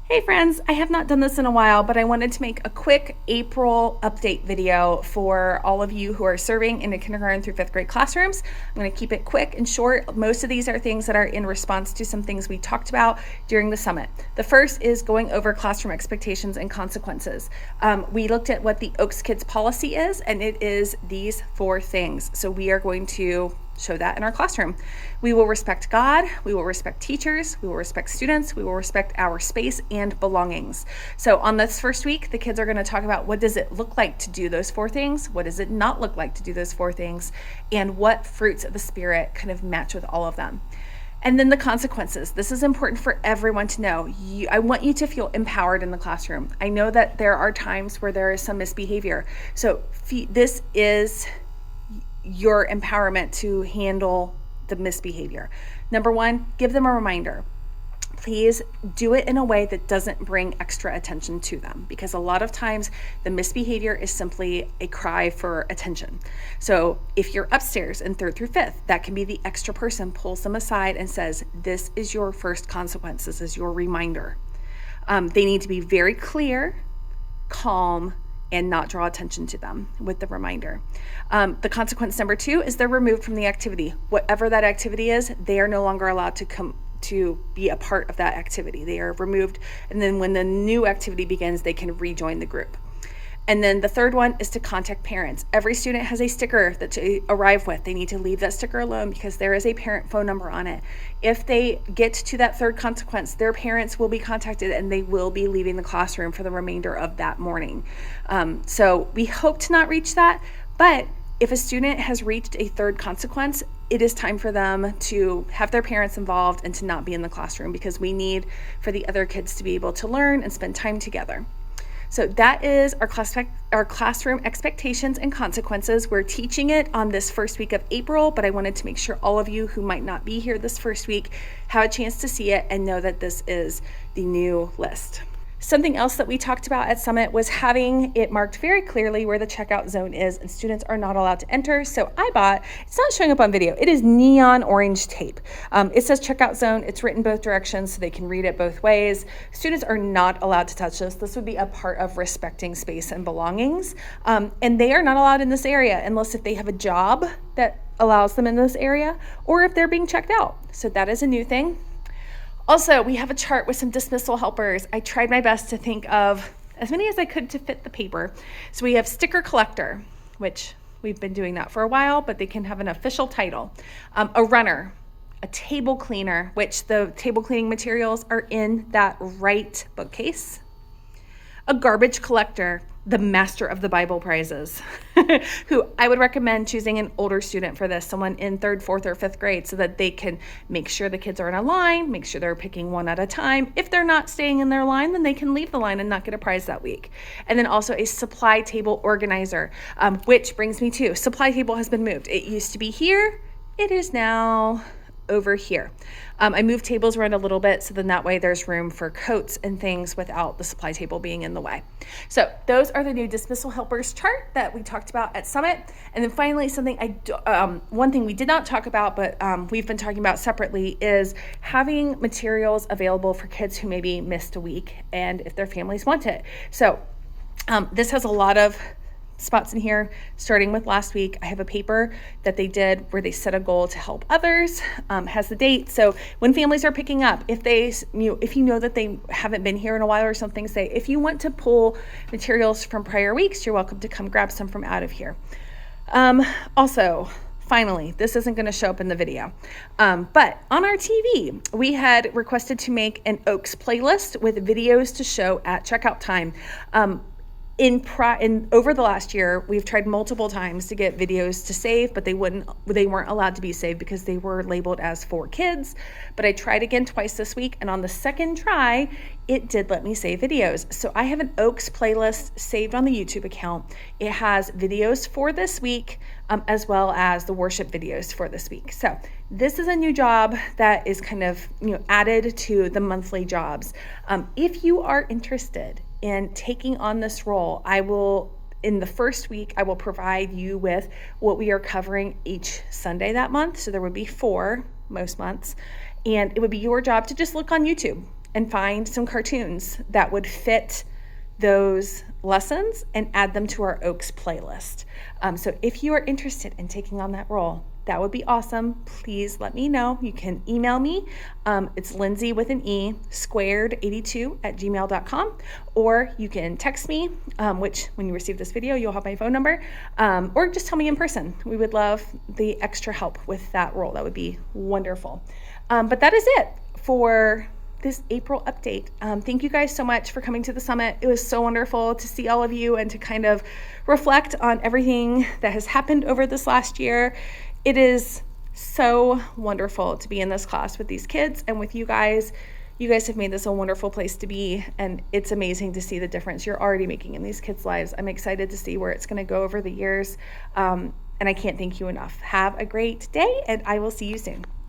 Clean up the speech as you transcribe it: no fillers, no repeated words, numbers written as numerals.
Hey friends, I have not done this in a while, but I wanted to make a quick April update video for all of you who are serving in the kindergarten through 5th grade classrooms. I'm going to keep it quick and short. Most of these are things that are in response to some things we talked about during the summit. The first is going over classroom expectations and consequences. We looked at what the Oaks Kids policy is, and it is these 4 things. So we are going to show that in our classroom. We will respect God, we will respect teachers, we will respect students, we will respect our space and belongings. So on this first week, the kids are going to talk about what does it look like to do those 4 things, what does it not look like to do those 4 things, and what fruits of the Spirit kind of match with all of them. And then the consequences. This is important for everyone to know. I want you to feel empowered in the classroom. I know that there are times where there is some misbehavior. So this is your empowerment to handle the misbehavior. Number 1, give them a reminder. Please do it in a way that doesn't bring extra attention to them, because a lot of times the misbehavior is simply a cry for attention. So if you're upstairs in 3rd through 5th, that can be the extra person pulls them aside and says, this is your first consequence. This is your reminder. They need to be very clear, calm, and not draw attention to them with the reminder. The consequence number 2 is they're removed from the activity. Whatever that activity is, they are no longer allowed to be a part of that activity. They are removed, and then when the new activity begins, they can rejoin the group. And then the 3rd one is to contact parents. Every student has a sticker that to arrive with. They need to leave that sticker alone because there is a parent phone number on it. If they get to that 3rd consequence, their parents will be contacted and they will be leaving the classroom for the remainder of that morning. So we hope to not reach that, but if a student has reached a 3rd consequence, it is time for them to have their parents involved and to not be in the classroom, because we need for the other kids to be able to learn and spend time together. So that is our classroom expectations and consequences. We're teaching it on this first week of April, but I wanted to make sure all of you who might not be here this first week have a chance to see it and know that this is the new list. Something else that we talked about at Summit was having it marked very clearly where the checkout zone is, and students are not allowed to enter. So it's not showing up on video, it is neon orange tape. It says checkout zone, it's written both directions so they can read it both ways. Students are not allowed to touch this. This would be a part of respecting space and belongings. And they are not allowed in this area unless if they have a job that allows them in this area, or if they're being checked out. So that is a new thing. Also, we have a chart with some dismissal helpers. I tried my best to think of as many as I could to fit the paper. So we have sticker collector, which we've been doing that for a while, but they can have an official title. A runner, a table cleaner, which the table cleaning materials are in that right bookcase. A garbage collector, the master of the Bible prizes, who I would recommend choosing an older student for this, someone in 3rd, 4th, or 5th grade, so that they can make sure the kids are in a line, make sure they're picking one at a time. If they're not staying in their line, then they can leave the line and not get a prize that week. And then also a supply table organizer, which brings me to supply table has been moved. It used to be here, it is now over here. I moved tables around a little bit, so then that way there's room for coats and things without the supply table being in the way. So those are the new dismissal helpers chart that we talked about at Summit. And then finally, one thing we did not talk about, but we've been talking about separately, is having materials available for kids who maybe missed a week and if their families want it. So this has a lot of spots in here, starting with last week. I have a paper that they did where they set a goal to help others, has the date. So when families are picking up, if you know that they haven't been here in a while or something, say, if you want to pull materials from prior weeks, you're welcome to come grab some from out of here. Also, finally, this isn't going to show up in the video, but on our TV, we had requested to make an Oaks playlist with videos to show at checkout time. Over the last year, we've tried multiple times to get videos to save, but they weren't allowed to be saved because they were labeled as for kids. But I tried again twice this week, and on the second try, it did let me save videos. So I have an Oaks playlist saved on the YouTube account. It has videos for this week, as well as the worship videos for this week. So this is a new job that is kind of added to the monthly jobs. If you are interested in taking on this role, in the first week, I will provide you with what we are covering each Sunday that month. So there would be 4 most months, and it would be your job to just look on YouTube and find some cartoons that would fit those lessons and add them to our OAKS playlist. So if you are interested in taking on that role, that would be awesome. Please let me know. You can email me. It's Lindsay with an E, squared82@gmail.com, or you can text me, which when you receive this video, you'll have my phone number, or just tell me in person. We would love the extra help with that role. That would be wonderful. But that is it for this April update. Thank you guys so much for coming to the summit. It was so wonderful to see all of you and to kind of reflect on everything that has happened over this last year. It is so wonderful to be in this class with these kids and with you guys. You guys have made this a wonderful place to be, and it's amazing to see the difference you're already making in these kids' lives. I'm excited to see where it's going to go over the years, and I can't thank you enough. Have a great day, and I will see you soon.